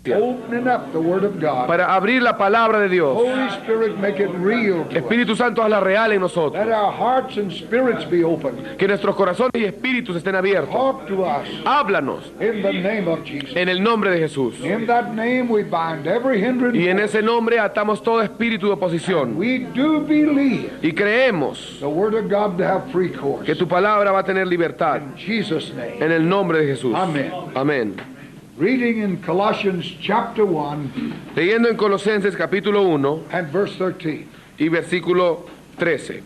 Opening up the Word of God. Para abrir la palabra de Dios. Holy Spirit, make it real to Espíritu us. Santo, hazla real en nosotros. Let our hearts and spirits be open. Que nuestros corazones y espíritus estén abiertos. Talk to us Háblanos in the name of Jesus. en el nombre de Jesús. In that name we bind every hindrance. Y en ese nombre atamos todo espíritu de oposición. We do believe Y creemos the Word of God to have free course. que tu palabra va a tener libertad. In Jesus' name. En el nombre de Jesús. Amén. Amén. Reading in Colossians chapter 1 Leyendo en Colosenses capítulo 1 and verse 13. y versículo 13.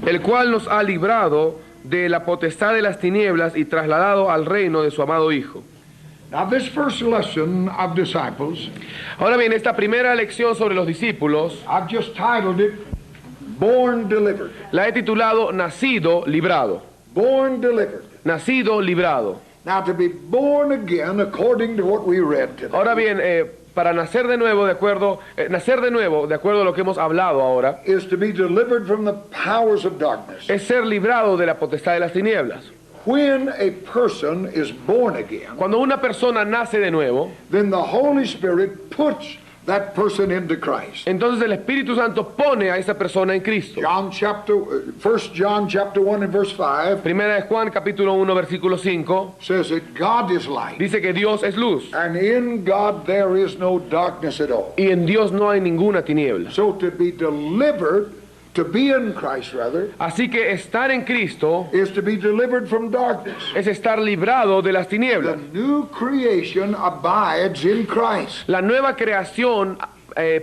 El cual nos ha librado de la potestad de las tinieblas y trasladado al reino de su amado Hijo. Now this first lesson of disciples, Ahora bien, esta primera lección sobre los discípulos I've just titled it, Born Delivered. la he titulado Nacido Librado. Born Delivered. Nacido Librado. Now to be born again according to what we read today. Ahora bien, para nacer de nuevo de acuerdo a lo que hemos hablado ahora, Is to be delivered from the powers of darkness. es ser librado de la potestad de las tinieblas. When a person is born again, Cuando una persona nace de nuevo, then the Holy Spirit puts that person into Christ. entonces el Espíritu Santo pone a esa persona en Cristo. 1 John chapter 1 and verse 5 Primera de Juan capítulo 1 versículo 5 says that God is light, dice que Dios es luz and in God there is no darkness at all. y en Dios no hay ninguna tiniebla. So to be delivered, to be in Christ rather, Así que estar en Cristo is to be delivered from darkness. es estar librado de las The tinieblas. new creation abides in Christ. La nueva creación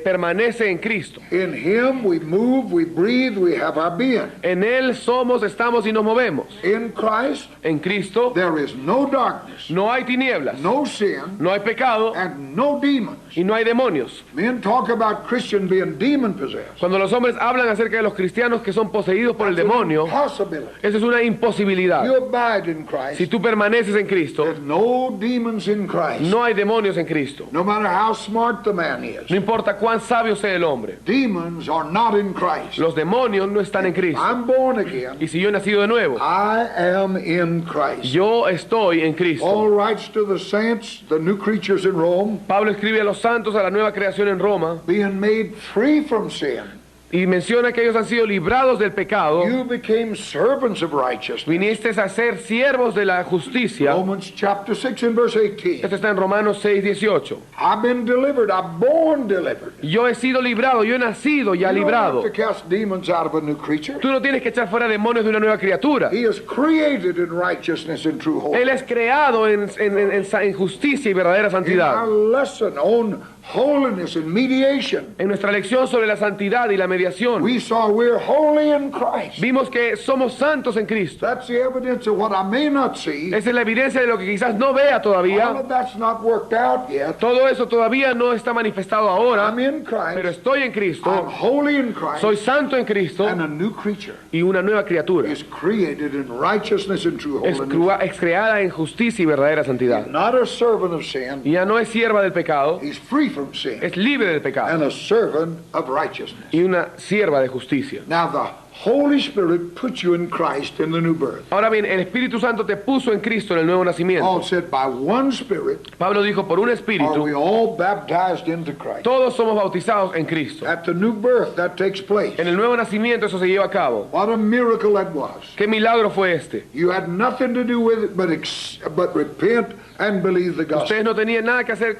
permanece en Cristo. In Him we move, we breathe, we have our being. En Él somos, estamos y nos movemos. In Christ En Cristo there is no darkness, no hay tinieblas, no sin, no hay pecado and no demons. y no hay demonios. Men talk about Christian being demon possessed. Cuando los hombres hablan acerca de los cristianos que son poseídos por el demonio, Possibility. eso es una imposibilidad. You abide in Christ. Si tú permaneces en Cristo, There's no demons in Christ. no hay demonios en Cristo. No matter how smart the man is. No importa cuán sabio sea el hombre. Demons are not in Christ. Los demonios no están en Cristo. I'm born again. Y si yo he nacido de nuevo, I am in Christ. yo estoy en Cristo. Paul writes to the saints, the new creatures in Rome, Pablo escribe a los santos, a la nueva creación en Roma, being made free from sin. y menciona que ellos han sido librados del pecado. You became servants of righteousness. Vinisteis a ser siervos de la justicia. Romans chapter 6 and verse 18. Esto está en Romanos 6:18. I've been delivered. I'm born delivered. Yo he sido librado, yo he nacido ya You don't librado. have to cast demons out of a new creature. Tú no tienes que echar fuera demonios de una nueva criatura. He is created in righteousness and true Él holiness. es creado en justicia y verdadera In our santidad. lesson on holiness and mediation, En nuestra lección sobre la santidad y la mediación, we saw we're holy in Christ. vimos que somos santos en Cristo. That's the evidence of what I may not see. Esa es la evidencia de lo que quizás no vea All todavía. of that's not worked out yet. Todo eso todavía no está manifestado ahora, I'm in pero Christ. estoy en I'm Cristo, holy in Christ. soy santo en Cristo And a new creature y una nueva criatura. is created in righteousness and true Es, holiness. es creada en justicia y verdadera santidad. Not a servant of sin. Y ya no es sierva del pecado, He's free from sin. es libre del pecado And a servant of righteousness. y una sierva de justicia. Now the Holy Spirit puts you in Christ in the new birth. Ahora bien, el Espíritu Santo te puso en Cristo en el nuevo nacimiento. Paul said, by one Spirit Pablo dijo, por un are espíritu, we all baptized into Christ. todos somos bautizados en Cristo. At the new birth, that takes place. En el nuevo nacimiento eso se lleva a cabo. What a miracle that was. ¿Qué milagro fue este? You had nothing to do with it but repent and believe the gospel. Ustedes no tenían nada que hacer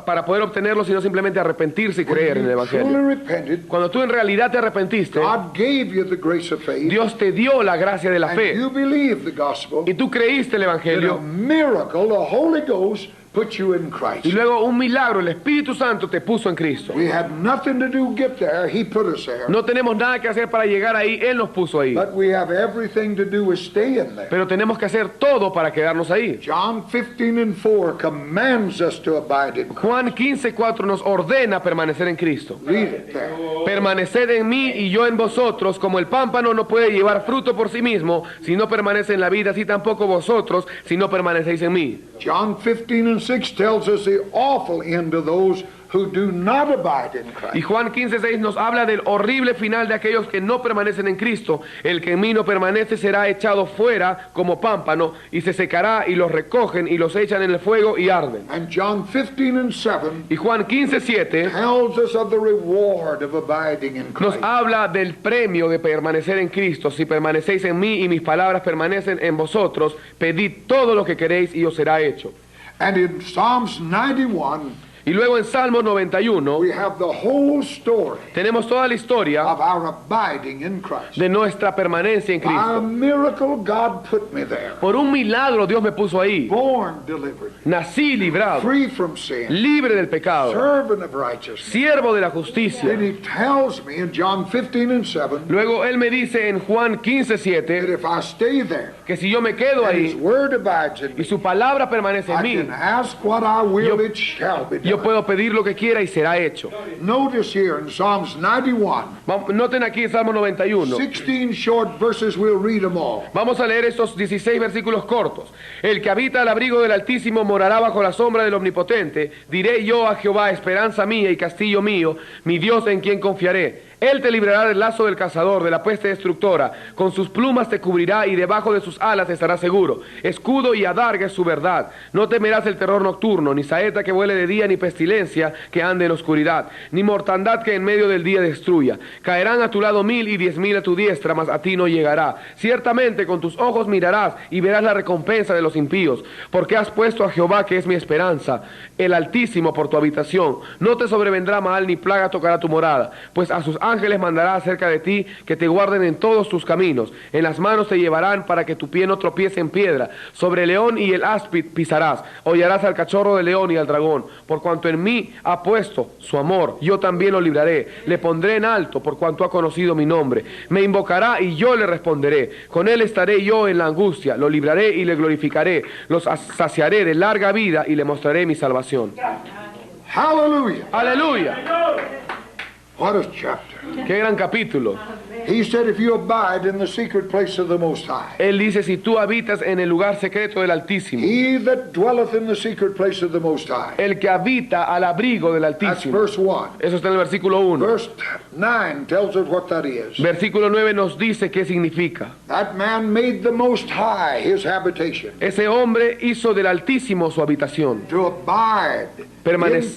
para poder obtenerlo, sino simplemente arrepentirse y creer en el When you truly Evangelio. repented, Cuando tú en realidad te arrepentiste, God gave you the grace of faith, Dios te dio la gracia de la and fe you believed the gospel. y tú creíste el In a Evangelio miracle, the Holy Ghost put you in Christ. y luego un milagro, el Espíritu Santo te puso en Cristo. We had nothing to do get there. He put us there. No tenemos nada que hacer para llegar ahí, Él nos puso ahí. But we have everything to do with stay in there. Pero tenemos que hacer todo para quedarnos ahí. John 15 and 4 commands us to abide in Christ. Juan 15:4 nos ordena permanecer en Cristo. Read it there. Permaneced en mí y yo en vosotros, como el pámpano no puede llevar fruto por sí mismo si no permanece en la vida, así tampoco vosotros si no permanecéis en mí. John 15 and 15:6 tells us the awful end of those who do not abide in Y Christ. Juan 15:6 nos habla del horrible final de aquellos que no permanecen en Cristo. El que en mí no permanece será echado fuera como pámpano y se secará, y los recogen y los echan en el fuego y arden. And John 15:7 Y Juan 15:7 tells us of the reward of abiding in nos Christ. habla del premio de permanecer en Cristo. Si permanecéis en mí y mis palabras permanecen en vosotros, pedid todo lo que queréis y os será hecho. And in Psalms 91, Y luego en Salmo 91 we have the whole story tenemos toda la historia of our abiding in Christ. de nuestra permanencia en By a Cristo. miracle, God put me there. Por un milagro Dios me puso ahí. Born, delivered, Nací librado, free from sin, libre del pecado, servant of righteousness. siervo de la justicia. Then he tells me in John 15:7 Luego Él me dice en Juan that 15:7 if I stay there que si yo me quedo and his ahí word abides in y me, su palabra permanece en I mí, can ask what I will, Yo- it shall be yo done. puedo pedir lo que quiera y será hecho. Notice here in Psalms 91, Noten aquí el Salmo 91. 16 short verses, we'll read them all. Vamos a leer estos 16 versículos cortos. El que habita al abrigo del Altísimo morará bajo la sombra del Omnipotente. Diré yo a Jehová, esperanza mía y castillo mío, mi Dios en quien confiaré. Él te librará del lazo del cazador, de la peste destructora. Con sus plumas te cubrirá y debajo de sus alas estarás seguro. Escudo y adarga es su verdad. No temerás el terror nocturno, ni saeta que vuele de día, ni pestilencia que ande en oscuridad, ni mortandad que en medio del día destruya. Caerán a tu lado 1000 y 10.000 a tu diestra, mas a ti no llegará. Ciertamente con tus ojos mirarás y verás la recompensa de los impíos, porque has puesto a Jehová, que es mi esperanza, el Altísimo por tu habitación. No te sobrevendrá mal ni plaga tocará tu morada, pues a sus ángeles mandará acerca de ti, que te guarden en todos tus caminos. En las manos te llevarán para que tu pie no tropiece en piedra. Sobre el león y el áspid pisarás. Hollarás al cachorro del león y al dragón. Por cuanto en mí ha puesto su amor, yo también lo libraré. Le pondré en alto por cuanto ha conocido mi nombre. Me invocará y yo le responderé. Con él estaré yo en la angustia. Lo libraré y le glorificaré. Los saciaré de larga vida y le mostraré mi salvación. Hallelujah. Aleluya. What a chapter. Qué gran capítulo. He said, if you abide in the secret place of the Most High, Él dice, si tú habitas en el lugar secreto del Altísimo, he that dwelleth in the secret place of the Most High. el que habita al abrigo del That's Altísimo. verse 1. Eso está en el versículo 1. Verse 9 tells us what that is. Versículo 9 nos dice qué significa. That man made the Most High his habitation. Ese hombre hizo del Altísimo su habitación. To abide in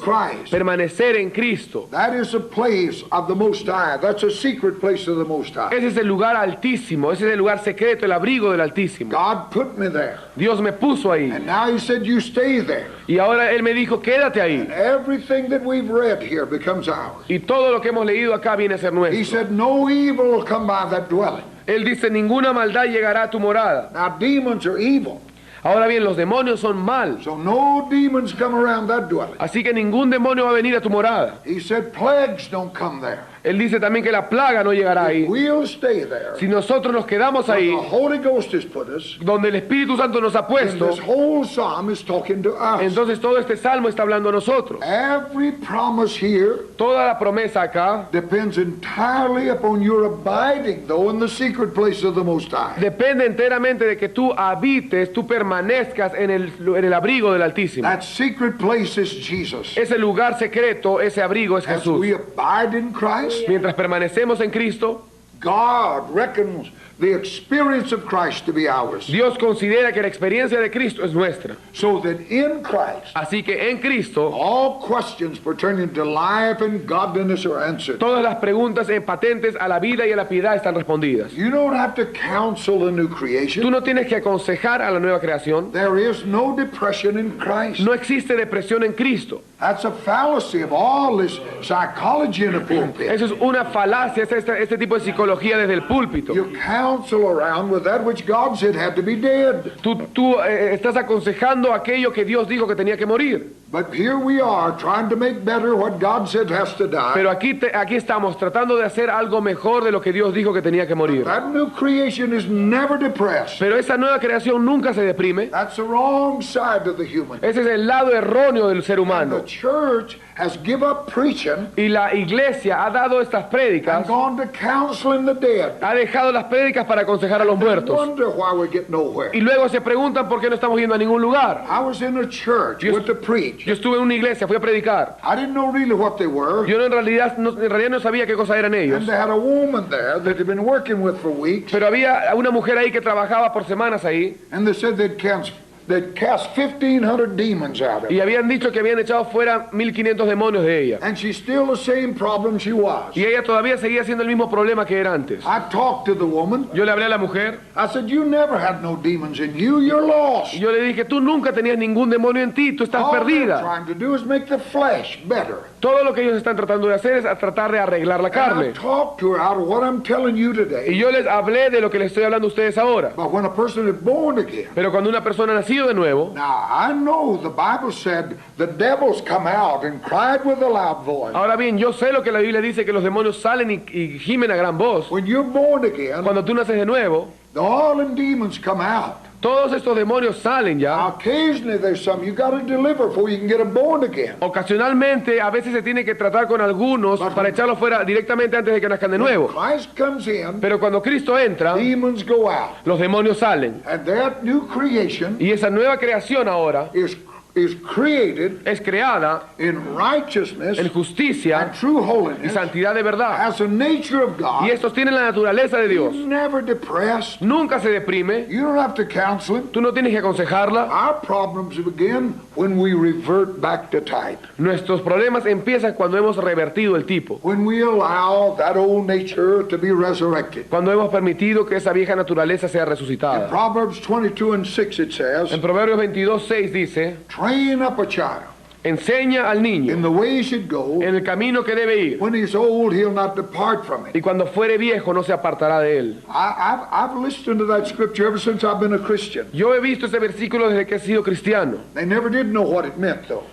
Christ. Permanecer en Cristo. That is a place of the Most High. That's a secret place of the Most High. Ese es el lugar altísimo, ese es el lugar secreto, el abrigo del Altísimo. God put me there. Dios me puso ahí. And now he said, you stay there. Y ahora Él me dijo, quédate ahí. Everything that we've read here becomes ours. Y todo lo que hemos leído acá viene a ser He nuestro. said, no evil will come by that dwelling. Él dice, ninguna maldad llegará a tu morada. Now demons are evil. Ahora bien, los demonios son mal. So no demons come around that dwelling. Así que ningún demonio va a venir a tu morada. He said, plagues don't come there. Él dice también que la plaga no llegará ahí. We'll stay there. Si nosotros nos quedamos Where ahí, the Holy Ghost has put us. donde el Espíritu Santo nos ha And puesto, this whole psalm is talking to us. entonces todo este salmo está hablando a nosotros. Every promise here Toda la promesa acá depends entirely upon your abiding, though, in the secret place of the Most High. depende enteramente de que tú habites, tú permanezcas en el abrigo del Altísimo. That secret place is Jesus. Ese lugar secreto, ese abrigo es As Jesús. we abide in Christ, Mientras permanecemos en Cristo, God reckons the experience of Christ to be ours. Dios considera que la experiencia de Cristo es nuestra. So that in Christ, Así que en Cristo, all questions pertaining to life and godliness are answered. todas las preguntas patentes a la vida y a la piedad están respondidas. You don't have to counsel a new Tú creation. no tienes que aconsejar a la nueva creación. There is no depression in Christ. No existe depresión en Cristo. That's a fallacy of all this psychology in the pulpit. Eso es una falacia, es este tipo de psicología desde el púlpito. You counsel around with that which God said had to be dead. Tú estás aconsejando aquello que Dios dijo que tenía que morir. But here we are trying to make better what God said has to die. Pero aquí estamos tratando de hacer algo mejor de lo que Dios dijo que tenía que morir. That new creation is never depressed. Pero esa nueva creación nunca se deprime. That's the wrong side of the human. Ese es el lado erróneo del ser And the humano. church has give up preaching Y la iglesia ha dado estas and prédicas, gone to counseling the dead. ha dejado las prédicas prédicas para aconsejar a los They muertos. wonder why we get nowhere. Y luego se preguntan por qué no estamos yendo a ningún lugar. I was in a church, Yo- went to preach. Yo estuve en una iglesia, fui a predicar. I didn't know really what they were. Yo en realidad no sabía qué cosa eran ellos. And they had a woman there that they'd been working with for weeks. Pero había una mujer ahí que trabajaba por semanas ahí. And they said they'd cast 1,500 demons out of Y her. habían dicho que habían echado fuera 1500 demonios de ella. And she's still the same problem she was. Y ella todavía seguía siendo el mismo problema que era antes. I talked to the woman. Yo le hablé a la mujer I said, you never had no demons in you. You're lost. y yo le dije, tú nunca tenías ningún demonio en ti, tú estás All they're perdida. trying to do is make the flesh better. Todo lo que ellos están tratando de hacer es a tratar de arreglar la And I carne. talked to her out of what I'm telling you Y today. yo les hablé de lo que les estoy hablando a ustedes ahora. But when a person is born again, Pero cuando una persona ha nacido de nuevo, now I know the Bible said the devils come out and cried with a loud voice. ahora bien, yo sé lo que la Biblia dice, que los demonios salen y gimen a gran voz. When you're born again, Cuando tú naces de nuevo, all them demons come out. todos estos demonios salen ya. Occasionally there's some you got to deliver before you can get them born again. Ocasionalmente, a veces se tiene que tratar con algunos para echarlos fuera directamente antes de que nazcan de nuevo. Christ comes in, Pero cuando Cristo entra, demons go out. los demonios salen. And that new creation Y esa nueva creación ahora is created es creada in righteousness en justicia and true y holiness, santidad de verdad. has a nature of Y God. estos tienen la naturaleza de Dios. You're never depressed. Nunca se deprime. You don't have to counsel him. Tú no tienes que aconsejarla. Our problems begin when we revert back to type. Nuestros problemas empiezan cuando hemos revertido el tipo. When we allow that old nature to be resurrected. Cuando hemos permitido que esa vieja naturaleza sea In resucitada. Proverbs 22:6 it says, En Proverbios 22:6 dice, train up a child enseña al in niño the way he should go. en el camino que debe ir. When he's old, he'll not depart from it. Y cuando fuere viejo no se apartará de él. I've listened to that scripture ever since I've been a Christian. Yo he visto ese versículo desde que he sido cristiano. They never did know what it meant, though.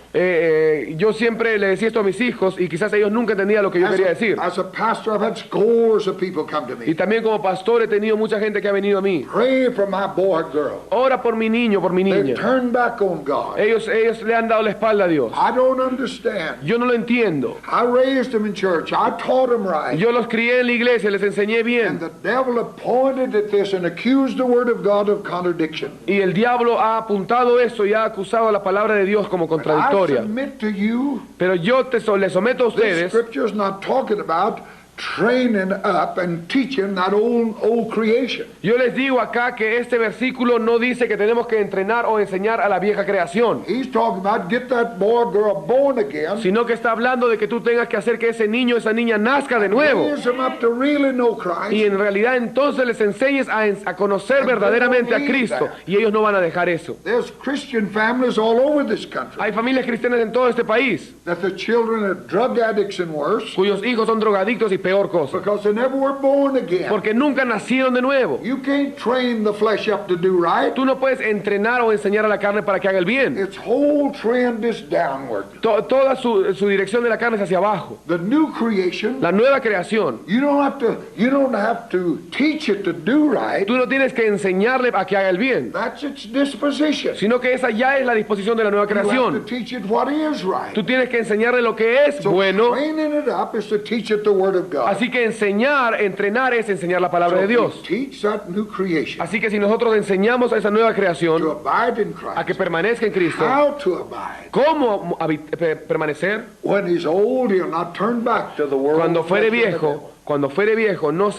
Yo siempre le decía esto a mis hijos y quizás ellos nunca entendían lo que yo quería decir. As a pastor, I've had scores of people come to Y me. también como pastor he tenido mucha gente que ha venido a mí. Pray for my boy or girl. Ora por mi niño, por mi They've niña. turned back on God. Ellos le han dado la espalda a Dios. I don't understand. Yo no lo entiendo. I raised them in church. I taught them right. Yo los crié en la iglesia, les enseñé And bien. the devil have pointed at this and accused the word of God of contradiction. Y el diablo ha apuntado eso y ha acusado a la palabra de Dios como I contradictoria. submit to you, Pero yo les someto a this ustedes. scripture is not talking about training up and teaching that old creation. Yo les digo acá que este versículo no dice que tenemos que entrenar o enseñar a la vieja creación, He's talking about get that boy or girl born again. sino que está hablando de que tú tengas que hacer que ese niño, esa niña nazca de nuevo. Raise them up to really know Christ. Y en realidad entonces les enseñes a conocer verdaderamente a Cristo. Y ellos no van a dejar eso. There's Christian families all over this country Hay familias cristianas en todo este país that the children are drug addicts and worse cuyos hijos son drogadictos y peor cosa. because they never were born again. Porque nunca nacieron de nuevo. You can't train the flesh up to do right. Tú no puedes entrenar o enseñar a la carne para que haga el bien. Its whole trend is downward. Toda su dirección de la carne es hacia abajo. The new creation, La nueva creación, you don't have to teach it to do right. tú no tienes que enseñarle a que haga el bien, That's its disposition. sino que esa ya es la disposición de la nueva You have to creación. teach it what is right. Tú tienes que enseñarle lo que es So bueno. training it up is to teach it the word of God. Así que enseñar, entrenar es enseñar la palabra de So Dios. we teach that new creation Así que si nosotros enseñamos a esa nueva to creación abide in a que Christ. permanezca en Cristo, How to abide. ¿cómo permanecer? When he's old, he'll not turn back to the world. Cuando of fuere flesh and the devil. viejo, cuando fuere viejo, no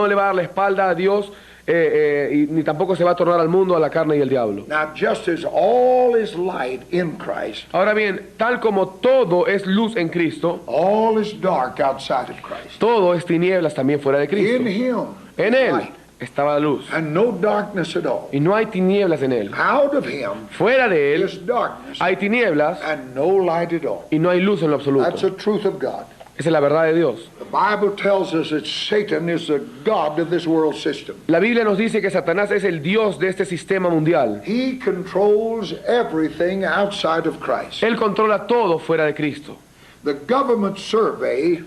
le va a dar la espalda a Dios, ni tampoco se va a tornar al mundo, a la carne y al diablo. Now, just as all is light in Christ, Ahora bien, tal como todo es luz en Cristo, all is dark outside of Christ. todo es tinieblas también fuera de In Cristo. him, En is Él light, estaba la luz and no darkness at all. y no hay tinieblas en Él. Out of him Fuera de Él is darkness hay tinieblas and no light at all. y no hay luz en lo That's absoluto. the truth of God. Esa es la verdad de Dios. The Bible tells us that Satan is the God of this world system. La Biblia nos dice que Satanás es el Dios de este sistema mundial. He controls everything outside of Christ. Él controla todo fuera de Cristo. The government survey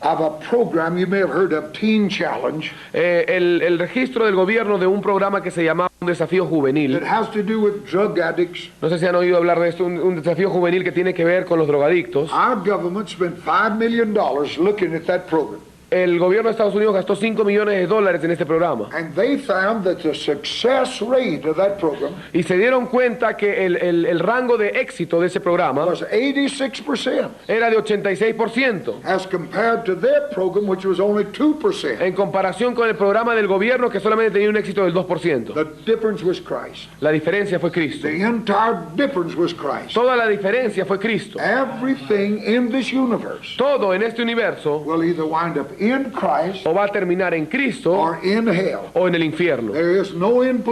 of a program you may have heard of, Teen Challenge, El registro del gobierno de un programa que se llamaba Un Desafío Juvenil. that has to do with drug addicts. No sé si han oído hablar de esto, un desafío juvenil que tiene que ver con los drogadictos. Our government spent $5 million looking at that program. el gobierno de Estados Unidos gastó $5 millones en este programa. And they found that the success rate of that program Y se dieron cuenta que el rango de éxito de ese programa was 86% era de 86%, as compared to their program, which was only 2%. en comparación con el programa del gobierno que solamente tenía un éxito del 2%. The difference was Christ. La diferencia fue Cristo. The entire difference was Christ. Toda la diferencia fue Cristo. Everything in this universe Todo en este universo will either wind up in Christ o va a terminar en Cristo or in hell. o en el infierno. There is no in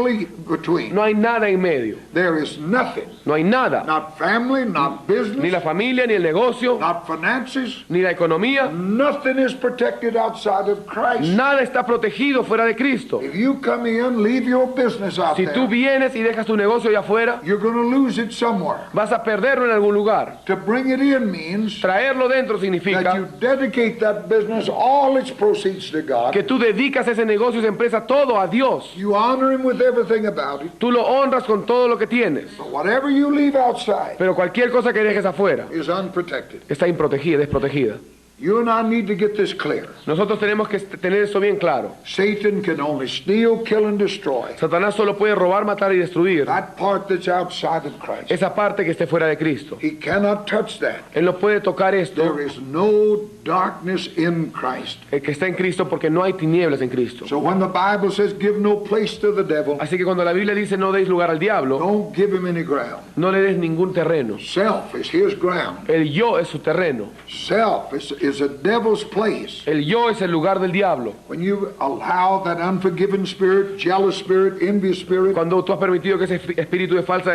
between. No hay nada en medio. There is nothing. No hay nada. Not family, not Ni business, la familia, ni el negocio, not finances. ni la economía. Nothing is protected outside of Christ. Nada está protegido fuera de Cristo. If you come in, leave your business out Si tú there, vienes y dejas tu negocio allá afuera, you're going to lose it somewhere. vas a perderlo en algún lugar. To bring it in means Traerlo dentro that you significa dedicate that business, all its proceeds to God. que tú dedicas ese negocio, esa empresa, todo a Dios. You honor Him with everything about it. Tú lo honras con todo lo que tienes. But whatever you leave outside Pero cualquier cosa que dejes afuera is unprotected. está improtegida, desprotegida. You and I need to get this clear. Nosotros tenemos que tener eso bien claro. Satan can only steal, kill, and destroy. Satanás solo puede robar, matar y destruir That part that's outside of Christ. esa parte que esté fuera de Cristo. He cannot touch that. Él no puede tocar esto There is no darkness in Christ. que está en Cristo porque no hay tinieblas en Cristo. So when the Bible says give no place to the devil, Así que cuando la Biblia dice no deis lugar al diablo, don't give him any ground. no le des ningún terreno. Self is his ground. El yo es su terreno. Self is a devil's place. El yo es el lugar del diablo. When you allow that unforgiving spirit, jealous spirit, envious spirit, Cuando tú has permitido que ese espíritu de falta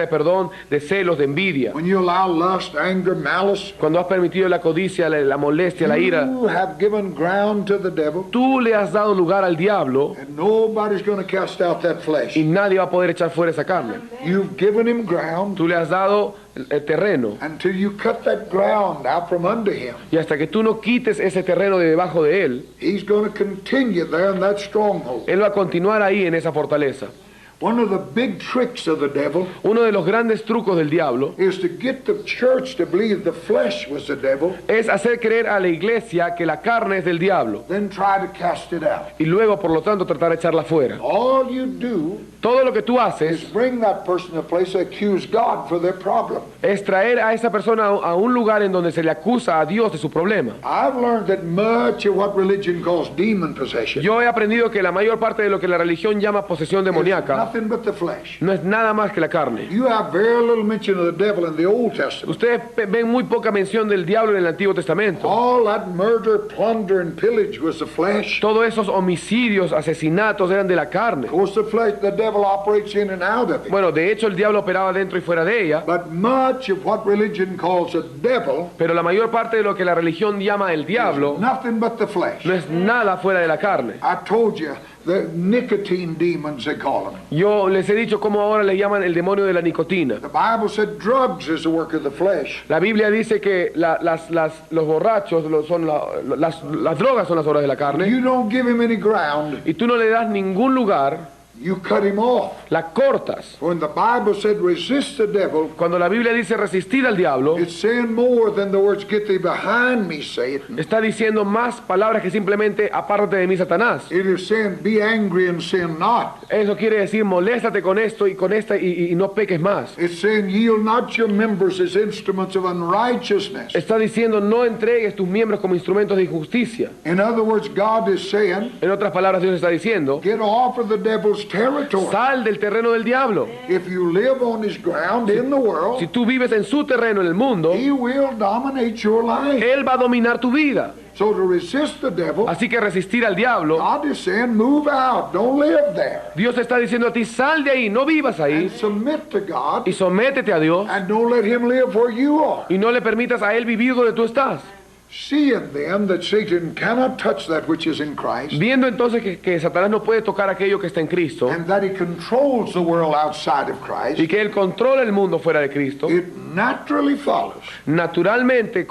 de perdón, de celos, de envidia, when you allow lust, anger, malice, cuando has permitido la codicia, la molestia, la ira, you have given ground to the devil, tú le has dado lugar al diablo and nobody's going to cast out that flesh. y nadie va a poder echar fuera esa carne. You've given him ground Tú le has dado el terreno until you cut that ground out from under him. y hasta que tú no quites ese terreno de debajo de él, He's going to continue there in that stronghold. él va a continuar ahí en esa fortaleza. One of the big tricks of the devil Uno de los grandes trucos del diablo is to get the church to believe the flesh was the devil, es hacer creer a la iglesia que la carne es del diablo then try to cast it out. y luego por lo tanto tratar de echarla fuera. All you do Todo lo que tú is haces bring that person to a place to accuse God for their problem. es traer a esa persona a un lugar en donde se le acusa a Dios de su problema. I've learned that much of what religion calls demon possession Yo he aprendido que la mayor parte de lo que la religión llama posesión is demoníaca nothing but the flesh. no es nada más que la carne. You have very little mention of the devil in the Old Testament. Ustedes ven muy poca mención del diablo en el Antiguo Testamento. All that murder, plunder, and pillage was the flesh. Todos esos homicidios, asesinatos eran de la carne. Of course, the flesh, the devil operates in and out of it. Bueno, de hecho el diablo operaba dentro y fuera de ella, But much of what religion calls a devil pero la mayor parte de lo que la religión llama el diablo is nothing but the flesh. no es nada fuera de la carne. I told you, the nicotine demons, they call them. Yo les he dicho cómo ahora le llaman el demonio de la nicotina. The Bible said drugs is the work of the flesh. La Biblia dice que los borrachos las drogas son las obras de la carne You don't give him any ground, y tú no le das ningún lugar, you cut him off. la cortas. When the Bible said resist the devil, Cuando la Biblia dice resistir al diablo, it's saying more than the words get thee behind me, Satan. está diciendo más palabras que simplemente apártate de mí, Satanás. It is saying be angry and sin not. Eso quiere decir moléstate con esto y con esta y no peques más. It's saying yield not your members as instruments of unrighteousness. Está diciendo no entregues tus miembros como instrumentos de injusticia. In other words, God is saying En otras palabras, Dios está diciendo, get off of the devil's territory. sal del terreno del diablo. If you live on his ground in the Si world, tú vives en su terreno en el mundo, he will dominate your life. él va a dominar tu vida. So to resist the devil, Así que resistir al diablo, God is saying move out, don't live there. Dios te está diciendo a ti, sal de ahí, no vivas ahí, And submit to God y sométete a Dios and don't let him live where you are. y no le permitas a él vivir donde tú estás. Seeing then that Satan cannot touch that which is in Christ, Viendo entonces que Satanás no puede tocar aquello que está en Cristo and that he controls the world outside of Christ, y que él controla el mundo fuera de Cristo, it naturally follows naturalmente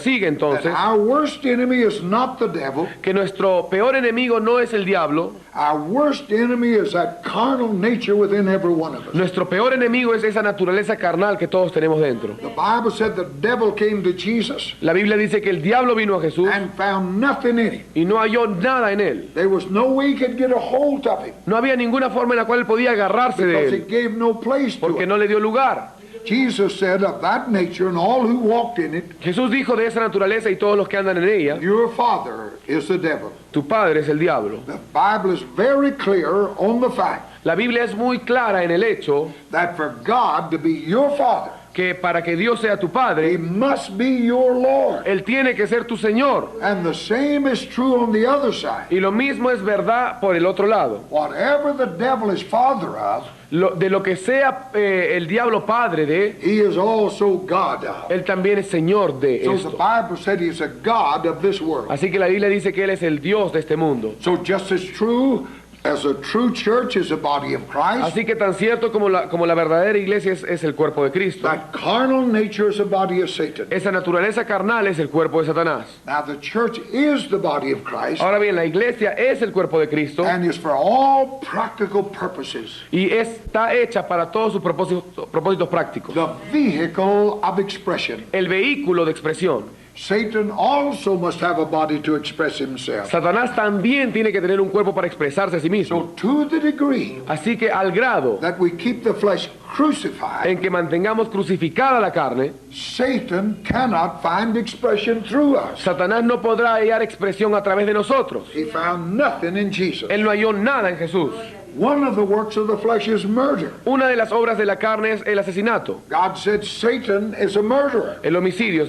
sigue that entonces our worst enemy is not the devil. que nuestro peor enemigo no es el diablo, Our worst enemy is that carnal nature within every one of us. nuestro peor enemigo es esa naturaleza carnal que todos tenemos dentro. The Bible said the devil came to Jesus La Biblia dice que el diablo vino a Jesús and found nothing in him. y no halló nada en él. There was no way he could get a hold of him No había ninguna forma en la cual él podía agarrarse de because él, it gave no place to porque him. no le dio lugar. Jesus said of that nature and all who walked in it, Jesús dijo de esa naturaleza y todos los que andan en ella, your father is the devil. tu padre es el diablo. The Bible is very clear on the fact La Biblia es muy clara en el hecho that for God to be your father, que para que Dios sea tu he padre, must be your Lord. él tiene que ser tu Señor. And the same is true on the other side. Y lo mismo es verdad por el otro lado. Whatever the devil is father of, De lo que sea el diablo padre de, he is also God of. él también es Señor de So the esto. Bible said he's a God of this world. Así que la Biblia dice que él es el Dios de este mundo. So just as true as a true church is the body of Christ, Así que tan cierto como la verdadera iglesia es el cuerpo de Cristo, that carnal nature is the body of Satan. esa naturaleza carnal es el cuerpo de Satanás. Now the church is the body of Christ Ahora bien, la iglesia es el cuerpo de Cristo and is for all practical purposes y está hecha para todos sus propósitos prácticos. the vehicle of expression. El vehículo de expresión. Satan also must have a body to express himself. Satanás también tiene que tener un cuerpo para expresarse a sí mismo. So to the degree Así que al grado that we keep the flesh crucified, en que mantengamos crucificada la carne, Satan cannot find expression through us. Satanás no podrá hallar expresión a través de nosotros. He found nothing in Jesus. Él no halló nada en Jesús. One of the works of the flesh is murder. Una de las obras de la carne es el asesinato, God said Satan is a murderer. el homicidio.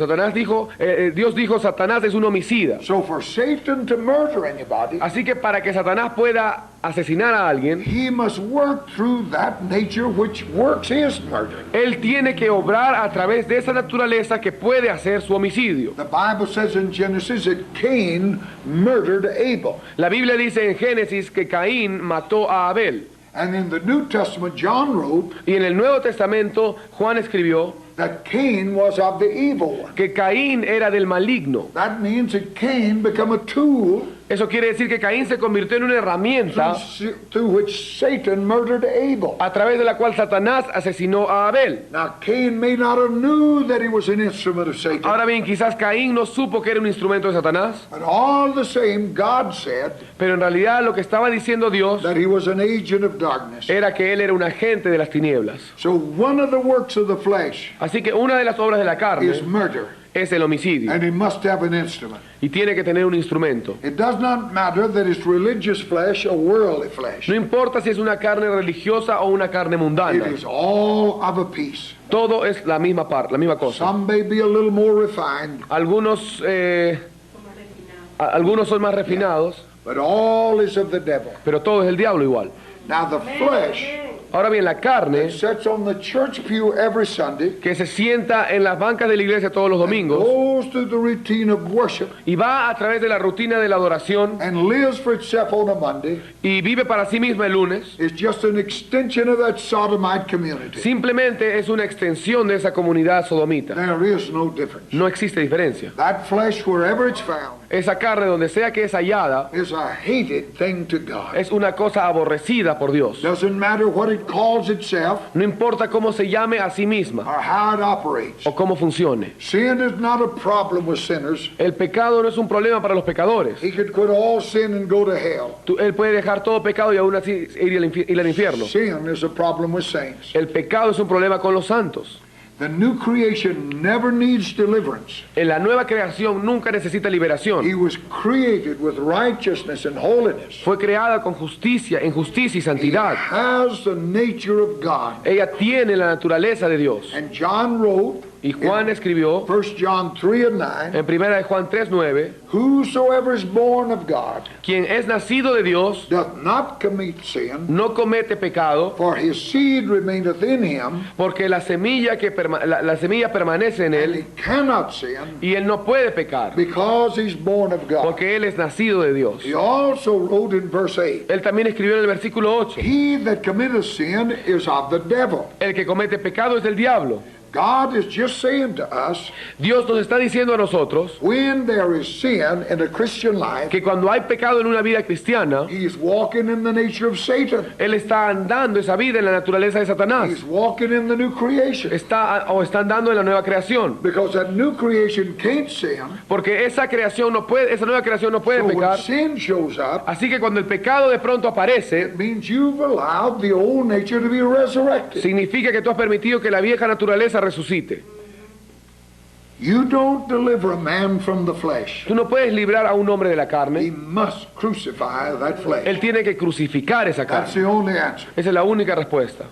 Dios dijo, Satanás es un homicida. So for Satan to murder anybody, Así que para que Satanás pueda asesinar a alguien, he must work through that nature which works his murder. él tiene que obrar a través de esa naturaleza que puede hacer su homicidio. The Bible says in Genesis that Cain murdered Abel. La Biblia dice en Génesis que Caín mató a Abel. And in the New Testament, John wrote Y en el Nuevo Testamento, Juan escribió that Cain was of the evil one. que Caín era del maligno. That means that Cain became a tool Eso quiere decir que Caín se convirtió en una herramienta through which Satan murdered Abel. a través de la cual Satanás asesinó a Abel. Now Cain may not have knew that he was an instrument of Satan. Ahora bien, quizás Caín no supo que era un instrumento de Satanás, But all the same, God said pero en realidad lo que estaba diciendo Dios that he was an agent of darkness. era que él era un agente de las tinieblas. So one of the works of the flesh Así que una de las obras de la is carne murder, es el homicidio and he must have an instrument. y tiene que tener un instrumento. It does not matter that it's religious flesh or worldly flesh. No importa si es una carne religiosa o una carne It mundana, is all of a piece. todo es la misma parte, la misma cosa. Some may be a little more refined, Algunos son más refinados, but all is of the devil. pero todo es el diablo igual. Now the flesh Ahora bien, la carne sits on the church pew every Sunday, que se sienta en las bancas de la iglesia todos los domingos goes through the routine of worship, y va a través de la rutina de la adoración and lives for itself on a Monday, y vive para sí misma el lunes, is just an extension of that sodomite community. simplemente es una extensión de esa comunidad sodomita. There is no difference. No existe diferencia. That flesh, wherever it's found, Esa carne, donde sea que es hallada, is a hated thing to God. es una cosa aborrecida por Dios. Doesn't matter what it calls itself No importa cómo se llame a sí misma or how it operates. o cómo funcione. Sin is not a problem with sinners. El pecado no es un problema para los pecadores. He could quit all sin and go to hell. Él puede dejar todo pecado y aún así ir al infierno. Sin is a problem with saints. El pecado es un problema con los santos. The new creation never needs deliverance. En la nueva creación nunca necesita liberación. He was created with righteousness and holiness. Fue creada con justicia, en justicia y He santidad. has the nature of God. Ella tiene la naturaleza de Dios. And John wrote Y Juan escribió 1 John 3 and 9, en 1 de Juan 3:9, whosoever is born of God quien es nacido de Dios doth not commit sin, no comete pecado, for his seed remaineth in him, porque la semilla permanece en and él he cannot sin y él no puede pecar, because he's born of God. porque él es nacido de Dios. He also wrote in verse 8, Él también escribió en el versículo 8, he that committeth sin is of the devil. el que comete pecado es del diablo, God is just saying to us, Dios nos está diciendo a nosotros when there is sin in a Christian life, que cuando hay pecado en una vida cristiana, he's walking in the nature of Satan. Él está andando esa vida en la naturaleza de Satanás. He's walking in the new creation. Está andando en la nueva creación. Because that new creation can't sin. Porque esa nueva creación no puede So when pecar. sin shows up, Así que cuando el pecado de pronto aparece, it means you've allowed the old nature to be resurrected. significa que tú has permitido que la vieja naturaleza resucite. You don't deliver a man from the flesh. Tú no puedes librar a un hombre de la He carne. must crucify that flesh. Él tiene que crucificar esa That's carne. the only answer. Esa es la única respuesta.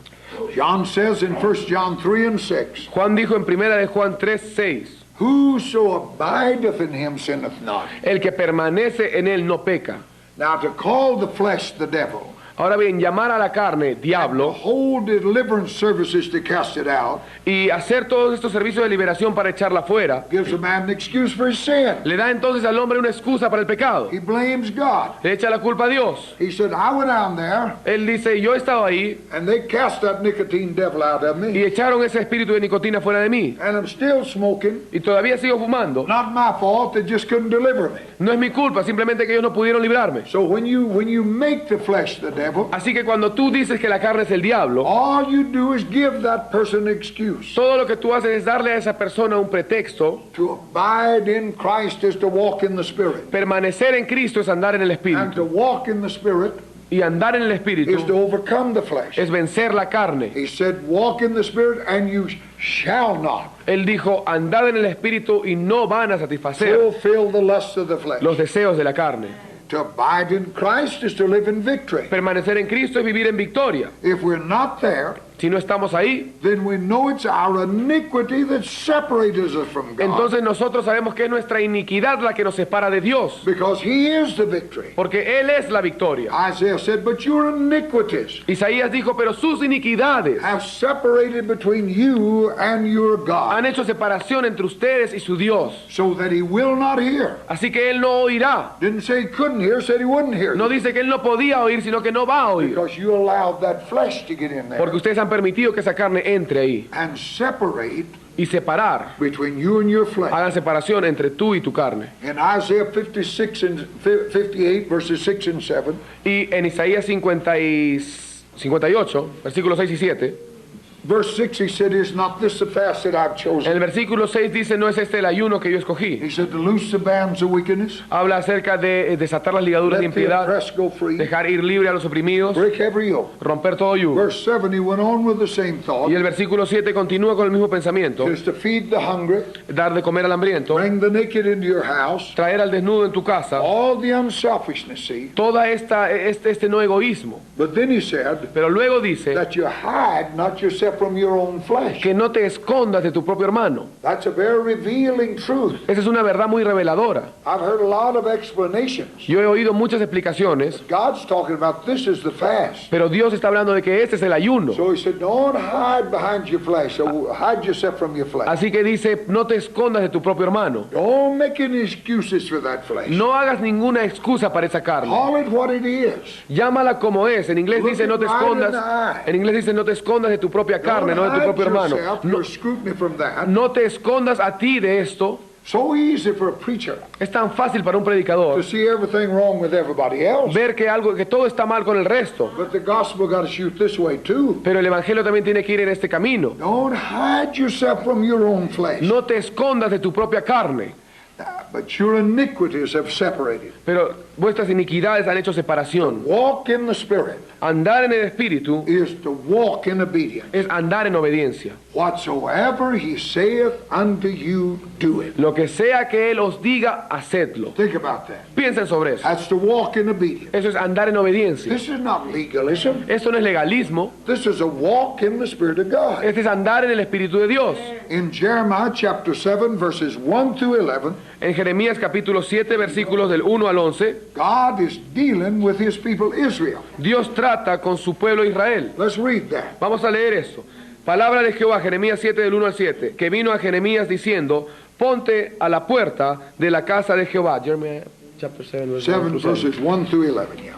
John says in 1 John 3 and 6, Juan dijo en 1 de Juan 3:6, whoso abideth in him sinneth not. el que permanece en él no peca. Now to call the flesh the devil, Ahora bien, llamar a la carne the diablo whole deliverance services to cast it out, y hacer todos estos servicios de liberación para echarla fuera, gives a man an excuse for his sin. le da entonces al hombre una excusa para el pecado. He blames God. Le echa la culpa a Dios. He said, I went down there Él dice, yo he estado ahí and they cast that nicotine devil out of y me, echaron ese espíritu de nicotina fuera de mí. and I'm still smoking. Y todavía sigo fumando. Not my fault, they just couldn't deliver me. No es mi culpa, simplemente que ellos no pudieron librarme. So when you make the flesh the devil, Así que cuando tú dices que la carne es el diablo, all you do is give that person an excuse. todo lo que tú haces es darle a esa persona un pretexto. To abide in Christ is to walk in the Spirit. Permanecer en Cristo es andar en el And Espíritu. to walk in the Spirit Y andar en el is to Espíritu overcome the flesh. es vencer la carne. He said, walk in the Spirit and you shall not Él dijo, andad en el Espíritu y no van a satisfacer fulfill the lusts of the flesh. los deseos de la carne. To abide in Christ is to live in victory. Permanecer en Cristo es vivir en victoria. If we're not there, Si no estamos ahí, then we know it's our iniquity that separates us from God. entonces nosotros sabemos que es nuestra iniquidad la que nos separa de Dios. Because He is the victory. Porque Él es la victoria. Isaiah said, but your iniquities Isaías dijo, pero sus iniquidades have separated between you and your God, han hecho separación entre ustedes y su Dios. so that He will not hear. Así que Él no oirá. Didn't say He couldn't hear, said He wouldn't hear. No dice que Él no podía oír, sino que no va a oír. Because you allowed that flesh to get in there Porque ustedes han permitido que esa carne entre ahí. and separate Y separar. between you and your flesh. Hagan separación entre tú y tu carne. In Isaiah 56 and 58, verses 6 and 7, Y en Isaías 58, versículos 6 y 7, verse 6, he said, is not this the fast that I've en chosen? el versículo 6 dice, no es este el ayuno que yo escogí. He said, to loose the bands of wickedness, Habla acerca de desatar las ligaduras de let the impiedad, oppressed go free, dejar ir libre a los oprimidos, break every yoke. romper todo yugo. Verse 7, he went on with the same thought, Y el versículo 7 continúa con el mismo pensamiento, is to feed the hungry, dar de comer al hambriento, bring the naked into your house, traer al desnudo en tu casa, all the unselfishness, see. toda este no egoísmo. But then he said, Pero luego dice that you hide not yourself from your own flesh. que no te escondas de tu propio hermano. That's a very revealing truth. Esa es una verdad muy reveladora. I've heard a lot of explanations. Yo he oído muchas explicaciones, God's talking about this is the fast. pero Dios está hablando de que este es el ayuno. So he said, don't hide behind your flesh. So hide yourself from your flesh. Así que dice, no te escondas de tu propio hermano. Don't make any excuses for that flesh. No hagas ninguna excusa para esa carne. Call it what it is. Llámala como es. En inglés dice, no te escondas. En inglés dice, no te escondas de tu propia carne, no de tu Don't propio hide hermano. yourself, No, your scrutiny from that. no te escondas a ti de esto. So easy for a preacher Es tan fácil para un predicador to see everything wrong with everybody else. ver que todo está mal con el resto. But the gospel got to shoot this way too. Pero el evangelio también tiene que ir en este camino. Don't hide yourself from your own flesh. No te escondas de tu propia carne. But your iniquities have separated. Pero vuestras iniquidades han hecho separación. Walk in the Spirit Andar en el Espíritu is to walk in obedience. es andar en obediencia. Whatsoever He saith unto you, do it. Lo que sea que Él os diga, hacedlo. Think about that. Piensen sobre eso. That's to walk in obedience. Eso es andar en obediencia. This is not legalism. Esto no es legalismo. This is a walk in the Spirit of God. Este es andar en el Espíritu de Dios. In Jeremiah chapter 7, verses 1 through 11, En Jeremías capítulo 7, versículos del 1 al 11, God is dealing with His people Israel. Dios trata con su pueblo Israel. Let's read that. Vamos a leer esto. Palabra de Jehová, Jeremías 7 del 1 al 7, que vino a Jeremías diciendo, ponte a la puerta de la casa de Jehová. Jeremías chapter 7, verse 1 7 through 7. verses 1 through 11, yeah.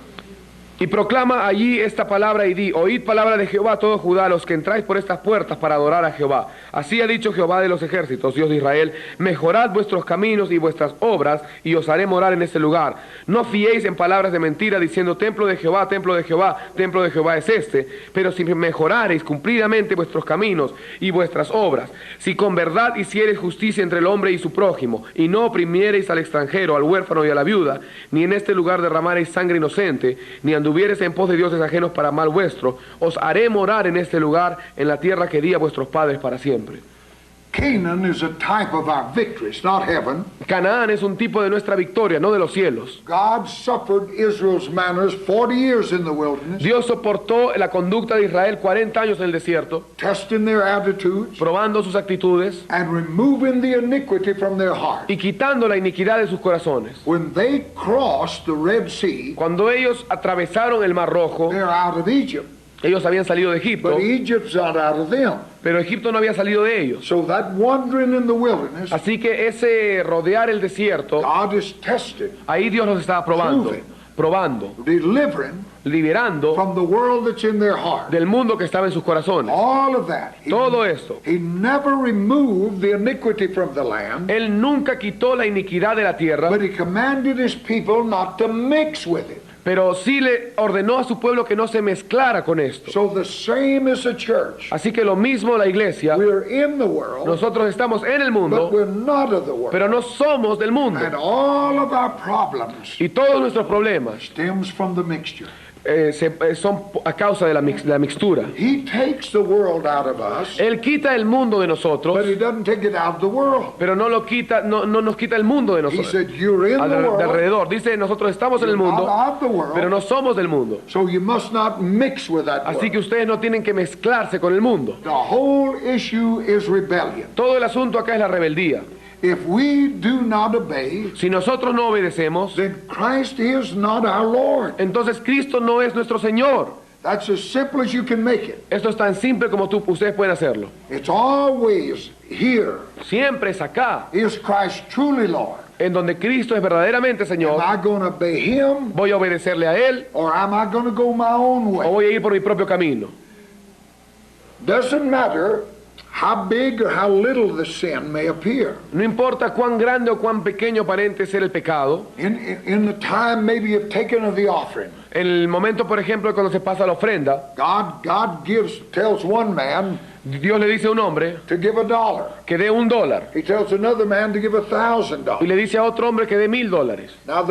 Y proclama allí esta palabra y di, oíd palabra de Jehová todo Judá, los que entráis por estas puertas para adorar a Jehová. Así ha dicho Jehová de los ejércitos, Dios de Israel, mejorad vuestros caminos y vuestras obras, y os haré morar en este lugar. No fiéis en palabras de mentira, diciendo, templo de Jehová, templo de Jehová, templo de Jehová es este. Pero si mejorareis cumplidamente vuestros caminos y vuestras obras, si con verdad hiciereis justicia entre el hombre y su prójimo, y no oprimiereis al extranjero, al huérfano y a la viuda, ni en este lugar derramareis sangre inocente, ni anduviereis en pos de dioses ajenos para mal vuestro, os haré morar en este lugar, en la tierra que di a vuestros padres para siempre. Canaan is a type of our victory. It's not heaven. Canaán es un tipo de nuestra victoria, no de los cielos. God suffered Israel's manners 40 years in the wilderness, Dios soportó la conducta de Israel 40 años en el desierto, testing their attitudes probando sus actitudes and removing the iniquity from their heart. y quitando la iniquidad de sus corazones. When they crossed the Red Sea, Cuando ellos atravesaron el Mar Rojo, they're out of Egypt. ellos habían salido de Egipto, But Egypt's not out of them. pero Egipto no había salido de ellos. So that wandering in the wilderness, Así que ese rodear el desierto, God is tested, ahí Dios los estaba probando, delivering liberando from the world that's in their heart. del mundo que estaba en sus corazones. All of that. Todo esto. He never removed the iniquity from the land, Él nunca quitó la iniquidad de la tierra, but he commanded his people not to mix with it. pero sí le ordenó a su pueblo que no se mezclara con esto. So the same as the church. Así que lo mismo la iglesia, We're in the world, nosotros estamos en el but mundo, we're not of the world. pero no somos del mundo. And all of our problems Y todos nuestros problemas stems from the mixture. son a causa de la mixtura. He takes the world out of us, Él quita el mundo de nosotros, but he doesn't take it out of the world. pero no nos quita el mundo de He nosotros. said, you're in the De world, alrededor. Dice, nosotros estamos en el you're mundo, not of the world, pero no somos del mundo. so you must not mix with that Así que world. ustedes no tienen que mezclarse con el mundo. The whole issue is rebellion. Todo el asunto acá es la rebeldía. If we do not obey, Si nosotros no obedecemos, then Christ is not our Lord. entonces Cristo no es nuestro Señor. That's as simple as you can make it. Esto es tan simple como ustedes pueden hacerlo. It's always here. Siempre es acá, Is Christ truly Lord? en donde Cristo es verdaderamente Señor. Am I going to obey him, ¿Voy a obedecerle a Él or am I going to go my own o way? voy a ir por mi propio camino? Doesn't matter how big or how little the sin may appear. No importa cuán grande o cuán pequeño aparente ser el pecado. In the time maybe of taking of the offering, En el momento, por ejemplo, cuando se pasa la ofrenda, God tells one man Dios le dice a un hombre to give $1. que dé $1 He tells another man to give y $1,000. le dice a otro hombre que dé $1,000. Now,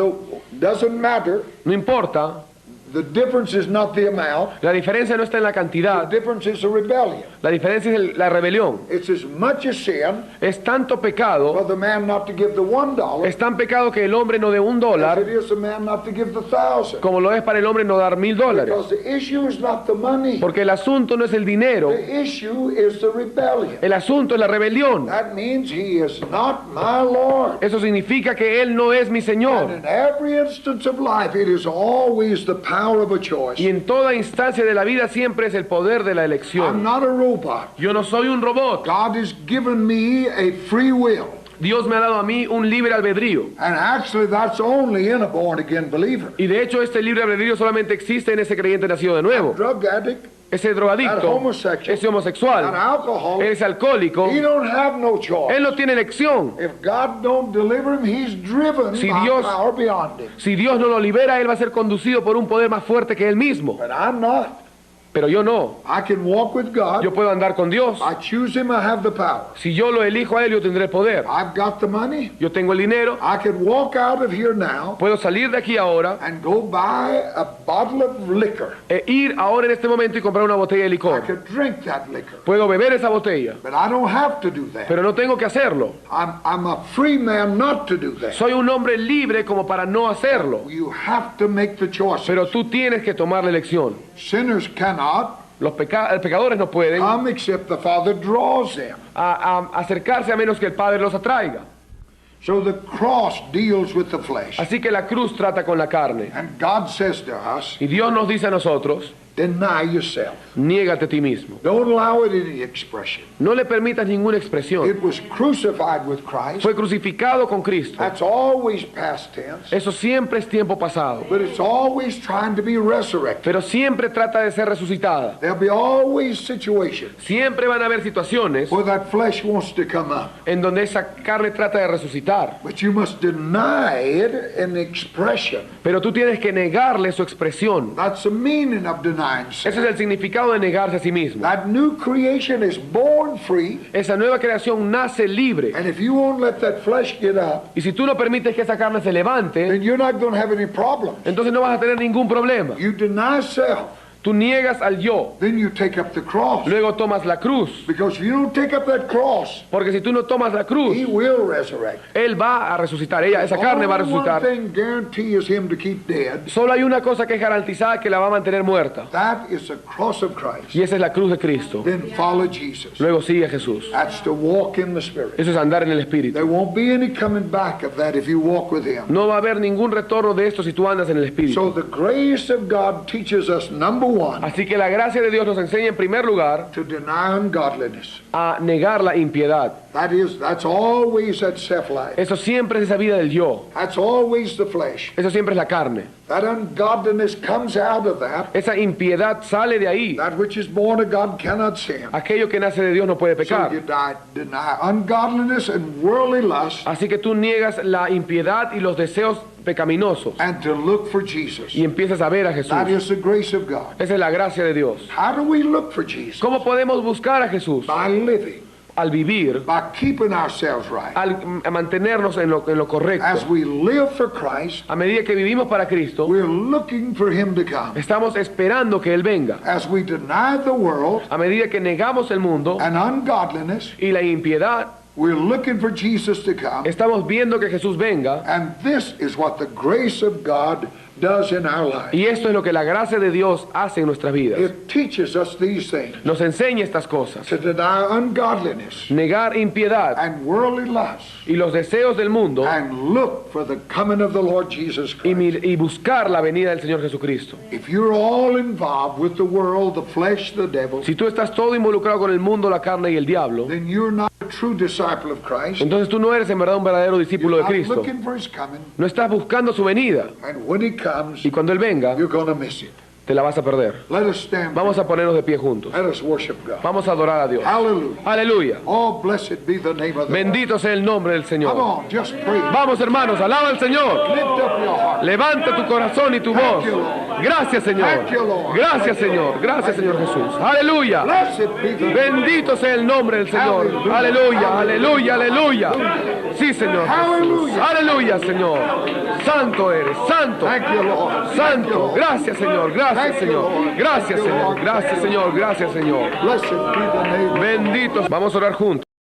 doesn't matter. No importa, The difference is not the amount. la diferencia no está en la The cantidad, difference is the rebellion. la diferencia es la rebelión. It's as much a sin Es tanto pecado, for the man not to give the $1 es tan pecado que el hombre no dé as $1 it is the man not to give the 1,000. como lo es para el hombre no dar $1,000. Because the issue is not the money. Porque el asunto no es el dinero, The issue is the rebellion. el asunto es la rebelión. That means he is not my Lord. Eso significa que Él no es mi And Señor. in every instance of life, it is always the power of a choice. Y en toda instancia de la vida siempre es el poder de la I'm elección. not a robot. Yo no soy un robot. God has given me a free will. Dios me ha dado a mí un libre albedrío. And actually, that's only in a born-again believer. Y de hecho este libre albedrío solamente existe en ese creyente nacido de nuevo. Drug addict, Ese that drogadicto, homosexual, ese that homosexual, alcoholic, ese alcohólico, he don't have no choice. él no tiene elección. If God don't deliver him, he's driven Si by Dios- power beyond him. Si Dios no lo libera, él va a ser conducido por un poder más fuerte que él mismo. But I'm not. Pero yo no. I can walk with God. Yo puedo andar con Dios. I choose him, I have the power. Si yo lo elijo a él, yo tendré el poder. I've got the money. Yo tengo el dinero. I can walk out of here now Puedo salir de aquí ahora and go buy a bottle of liquor. e ir ahora en este momento y comprar una botella de I licor. could drink that liquor. Puedo beber esa botella, But I don't have to do that. pero no tengo que hacerlo. I'm a free man not to do that. Soy un hombre libre como para no hacerlo. You have to make the choice. Pero tú tienes que tomar la elección. Sinners cannot Los pecadores no pueden come except the Father draws them. acercarse a menos que el Padre los atraiga. So the cross deals with the flesh. Así que la cruz trata con la carne. And God says to us, Y Dios nos dice a nosotros, Deny yourself. Niégate a ti mismo. Don't allow it any expression. No le permitas ninguna expresión. It was crucified with Christ. Fue crucificado con Cristo. That's always past tense. Eso siempre es tiempo pasado. But it's always trying to be resurrected. Pero siempre trata de ser resucitada. There'll be always situations Siempre van a haber situaciones where that flesh wants to come up. en donde esa carne trata de resucitar. But you must deny it in expression. Pero tú tienes que negarle su expresión. That's the meaning of denying Ese self. es el significado de negarse a sí mismo. That new creation is born free. Esa nueva creación nace libre. And if you won't let that flesh get up, Y si tú no permites que esa carne se levante, then you're not going to have any problems. entonces no vas a tener ningún problema. You deny self, Tú niegas al yo, then you take up the cross. luego tomas la cruz. Because if you don't take up that cross, Porque si tú no tomas la cruz, he will resurrect. Él va a resucitar. Esa carne va a Only one resucitar. thing guarantees him to keep dead. Solo hay una cosa que es garantizada que la va a mantener muerta. That is the cross of Christ. Y esa es la cruz de Cristo. Then follow Jesus. Luego sigue a Jesús. That's to walk in the Spirit. Eso es andar en el Espíritu. There won't be any coming back of that if you walk with him. No va a haber ningún retorno de esto si tú andas en el So Espíritu. the grace of God teaches us, number one, Así que la gracia de Dios nos enseña en primer lugar to deny ungodliness. a negar la impiedad. That's always that self-life. Eso siempre es esa vida del yo. That's always the flesh. Eso siempre es la carne. That ungodliness comes out of that. Esa impiedad sale de ahí. That which is born of God cannot sin. Aquello que nace de Dios no puede So pecar. you deny ungodliness and worldly lust Así que tú niegas la impiedad y los deseos pecaminosos and to look for Jesus. y empiezas a ver a Jesús. That is the grace of God. Esa es la gracia de Dios. How do we look for Jesus? ¿Cómo podemos buscar a Jesús? By living, Al vivir, by keeping ourselves right. al mantenernos en lo correcto. As we live for Christ, A medida que vivimos para Cristo, we're looking for him to come. estamos esperando que Él venga. As we deny the world A medida que negamos el mundo and ungodliness, y la impiedad, we're looking for Jesus to come. estamos viendo que Jesús venga. And this is what the grace of God does in our lives. Y esto es lo que la gracia de Dios hace en nuestras vidas. It teaches us these things. Nos enseña estas cosas. To deny ungodliness Negar impiedad and worldly lust y los deseos del mundo and look for the coming of the Lord Jesus y, Christ. y buscar la venida del Señor Jesucristo. If you're all involved with the world, the flesh, the devil, Si tú estás todo involucrado con el mundo, la carne y el diablo, then you're not a true disciple of Christ. entonces tú no eres en verdad un verdadero discípulo You're de not Cristo. looking for his coming, No estás buscando su venida. and when he comes, Y cuando Él venga, you're going to miss it. te la vas a perder. Let us stand. Vamos a ponernos de pie juntos. Let us worship God. Vamos a adorar a Dios. Hallelujah. Aleluya. Oh, blessed be the name of the Lord. Bendito sea el nombre del Come Señor. on, just praise. Vamos, hermanos, alaba al Señor. Lift up your heart. Levanta tu corazón y tu voz. Gracias, Señor. Gracias, Señor. Gracias, Señor Jesús. Aleluya. Blessed be the Bendito sea el nombre del Señor. Aleluya, aleluya, aleluya. Sí, Señor Jesús. Aleluya, Señor. Santo eres, santo. Thank you, Lord. Santo. Gracias, Señor. Gracias, Señor. Gracias, Señor. Gracias, Señor. Gracias, Señor. Blessed be the name. Benditos. Vamos a orar juntos.